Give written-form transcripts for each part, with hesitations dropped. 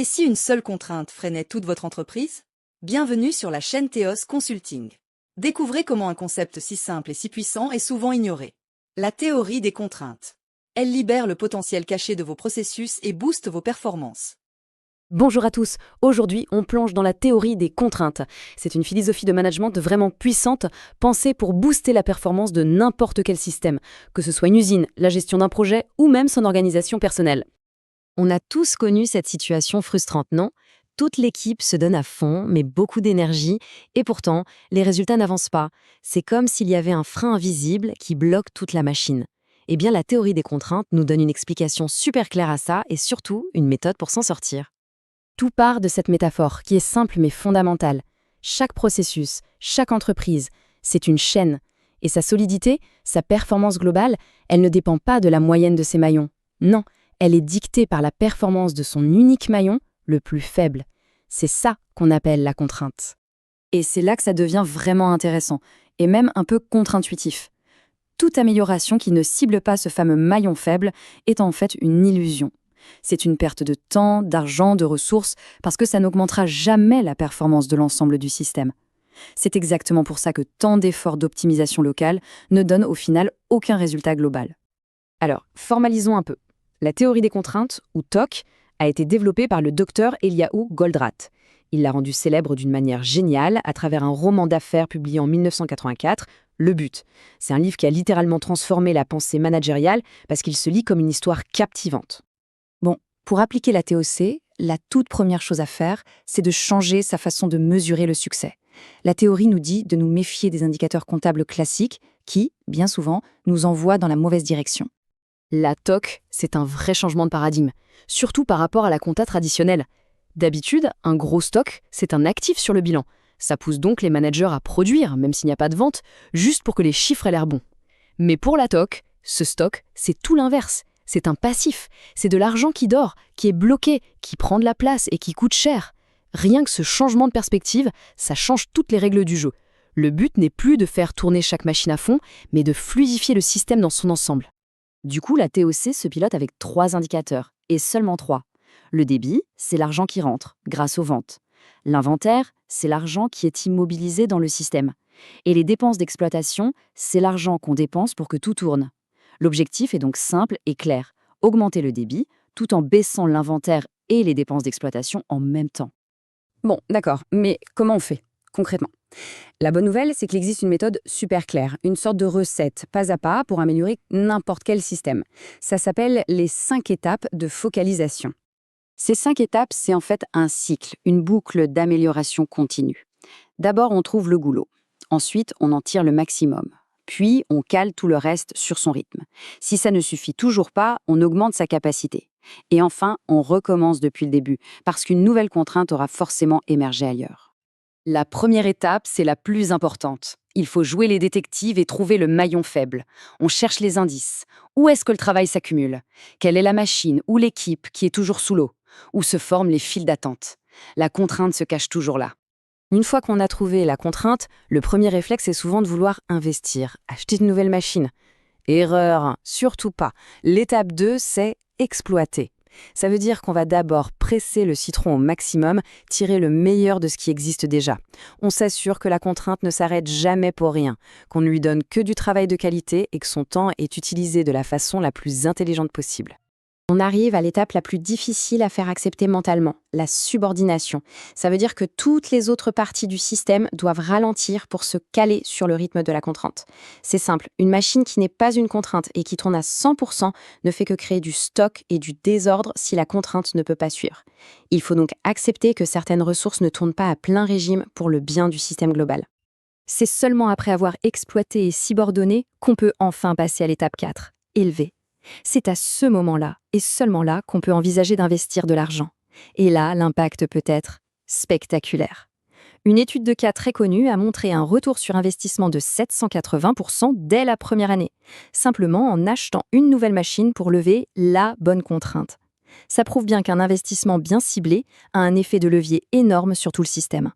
Et si une seule contrainte freinait toute votre entreprise? Bienvenue sur la chaîne Théos Consulting. Découvrez comment un concept si simple et si puissant est souvent ignoré. La théorie des contraintes. Elle libère le potentiel caché de vos processus et booste vos performances. Bonjour à tous, aujourd'hui on plonge dans la théorie des contraintes. C'est une philosophie de management vraiment puissante, pensée pour booster la performance de n'importe quel système, que ce soit une usine, la gestion d'un projet ou même son organisation personnelle. On a tous connu cette situation frustrante, non? Toute l'équipe se donne à fond, met beaucoup d'énergie, et pourtant, les résultats n'avancent pas. C'est comme s'il y avait un frein invisible qui bloque toute la machine. Eh bien, la théorie des contraintes nous donne une explication super claire à ça et surtout une méthode pour s'en sortir. Tout part de cette métaphore qui est simple mais fondamentale. Chaque processus, chaque entreprise, c'est une chaîne. Et sa solidité, sa performance globale, elle ne dépend pas de la moyenne de ses maillons. Non, elle est dictée par la performance de son unique maillon, le plus faible. C'est ça qu'on appelle la contrainte. Et c'est là que ça devient vraiment intéressant, et même un peu contre-intuitif. Toute amélioration qui ne cible pas ce fameux maillon faible est en fait une illusion. C'est une perte de temps, d'argent, de ressources, parce que ça n'augmentera jamais la performance de l'ensemble du système. C'est exactement pour ça que tant d'efforts d'optimisation locale ne donnent au final aucun résultat global. Alors, formalisons un peu. La théorie des contraintes, ou TOC, a été développée par le docteur Eliahu Goldratt. Il l'a rendue célèbre d'une manière géniale à travers un roman d'affaires publié en 1984, Le But. C'est un livre qui a littéralement transformé la pensée managériale parce qu'il se lit comme une histoire captivante. Bon, pour appliquer la TOC, la toute première chose à faire, c'est de changer sa façon de mesurer le succès. La théorie nous dit de nous méfier des indicateurs comptables classiques qui, bien souvent, nous envoient dans la mauvaise direction. La TOC, c'est un vrai changement de paradigme, surtout par rapport à la compta traditionnelle. D'habitude, un gros stock, c'est un actif sur le bilan. Ça pousse donc les managers à produire, même s'il n'y a pas de vente, juste pour que les chiffres aient l'air bons. Mais pour la TOC, ce stock, c'est tout l'inverse. C'est un passif, c'est de l'argent qui dort, qui est bloqué, qui prend de la place et qui coûte cher. Rien que ce changement de perspective, ça change toutes les règles du jeu. Le but n'est plus de faire tourner chaque machine à fond, mais de fluidifier le système dans son ensemble. Du coup, la TOC se pilote avec 3 indicateurs, et seulement 3. Le débit, c'est l'argent qui rentre, grâce aux ventes. L'inventaire, c'est l'argent qui est immobilisé dans le système. Et les dépenses d'exploitation, c'est l'argent qu'on dépense pour que tout tourne. L'objectif est donc simple et clair, augmenter le débit tout en baissant l'inventaire et les dépenses d'exploitation en même temps. Bon, d'accord, mais comment on fait, concrètement? La bonne nouvelle, c'est qu'il existe une méthode super claire, une sorte de recette, pas à pas, pour améliorer n'importe quel système. Ça s'appelle les 5 étapes de focalisation. Ces 5 étapes, c'est en fait un cycle, une boucle d'amélioration continue. D'abord, on trouve le goulot. Ensuite, on en tire le maximum. Puis, on cale tout le reste sur son rythme. Si ça ne suffit toujours pas, on augmente sa capacité. Et enfin, on recommence depuis le début, parce qu'une nouvelle contrainte aura forcément émergé ailleurs. La première étape, c'est la plus importante. Il faut jouer les détectives et trouver le maillon faible. On cherche les indices. Où est-ce que le travail s'accumule? Quelle est la machine ou l'équipe qui est toujours sous l'eau? Où se forment les files d'attente? La contrainte se cache toujours là. Une fois qu'on a trouvé la contrainte, le premier réflexe est souvent de vouloir investir, acheter de nouvelles machines. Erreur, surtout pas. L'étape 2, c'est exploiter. Ça veut dire qu'on va d'abord presser le citron au maximum, tirer le meilleur de ce qui existe déjà. On s'assure que la contrainte ne s'arrête jamais pour rien, qu'on ne lui donne que du travail de qualité et que son temps est utilisé de la façon la plus intelligente possible. On arrive à l'étape la plus difficile à faire accepter mentalement, la subordination. Ça veut dire que toutes les autres parties du système doivent ralentir pour se caler sur le rythme de la contrainte. C'est simple, une machine qui n'est pas une contrainte et qui tourne à 100% ne fait que créer du stock et du désordre si la contrainte ne peut pas suivre. Il faut donc accepter que certaines ressources ne tournent pas à plein régime pour le bien du système global. C'est seulement après avoir exploité et subordonné qu'on peut enfin passer à l'étape 4, élever. C'est à ce moment-là, et seulement là, qu'on peut envisager d'investir de l'argent. Et là, l'impact peut être spectaculaire. Une étude de cas très connue a montré un retour sur investissement de 780% dès la première année, simplement en achetant une nouvelle machine pour lever la bonne contrainte. Ça prouve bien qu'un investissement bien ciblé a un effet de levier énorme sur tout le système.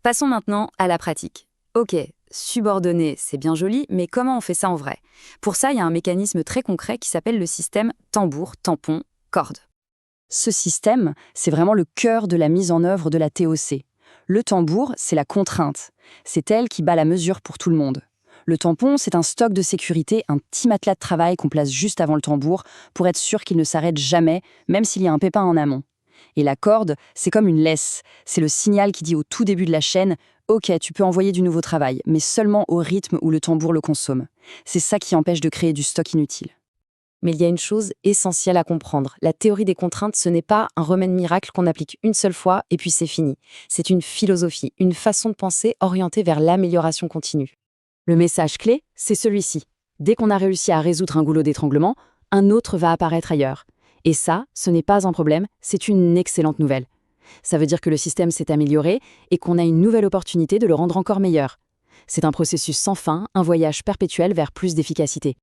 Passons maintenant à la pratique. Ok, subordonner, c'est bien joli, mais comment on fait ça en vrai? Pour ça, il y a un mécanisme très concret qui s'appelle le système tambour, tampon, corde. Ce système, c'est vraiment le cœur de la mise en œuvre de la TOC. Le tambour, c'est la contrainte. C'est elle qui bat la mesure pour tout le monde. Le tampon, c'est un stock de sécurité, un petit matelas de travail qu'on place juste avant le tambour pour être sûr qu'il ne s'arrête jamais, même s'il y a un pépin en amont. Et la corde, c'est comme une laisse. C'est le signal qui dit au tout début de la chaîne « Ok, tu peux envoyer du nouveau travail, mais seulement au rythme où le tambour le consomme. » C'est ça qui empêche de créer du stock inutile. Mais il y a une chose essentielle à comprendre. La théorie des contraintes, ce n'est pas un remède miracle qu'on applique une seule fois et puis c'est fini. C'est une philosophie, une façon de penser orientée vers l'amélioration continue. Le message clé, c'est celui-ci. Dès qu'on a réussi à résoudre un goulot d'étranglement, un autre va apparaître ailleurs. Et ça, ce n'est pas un problème, c'est une excellente nouvelle. Ça veut dire que le système s'est amélioré et qu'on a une nouvelle opportunité de le rendre encore meilleur. C'est un processus sans fin, un voyage perpétuel vers plus d'efficacité.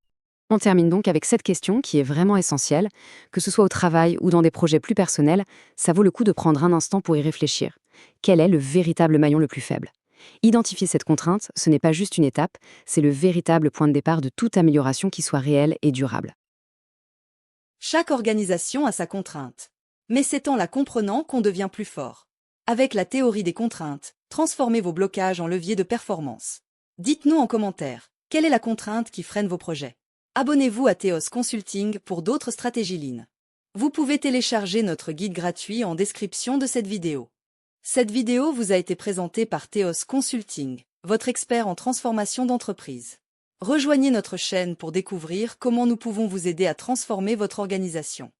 On termine donc avec cette question qui est vraiment essentielle. Que ce soit au travail ou dans des projets plus personnels, ça vaut le coup de prendre un instant pour y réfléchir. Quel est le véritable maillon le plus faible ? Identifier cette contrainte, ce n'est pas juste une étape, c'est le véritable point de départ de toute amélioration qui soit réelle et durable. Chaque organisation a sa contrainte. Mais c'est en la comprenant qu'on devient plus fort. Avec la théorie des contraintes, transformez vos blocages en leviers de performance. Dites-nous en commentaire, quelle est la contrainte qui freine vos projets ? Abonnez-vous à Theos Consulting pour d'autres stratégies Lean. Vous pouvez télécharger notre guide gratuit en description de cette vidéo. Cette vidéo vous a été présentée par Theos Consulting, votre expert en transformation d'entreprise. Rejoignez notre chaîne pour découvrir comment nous pouvons vous aider à transformer votre organisation.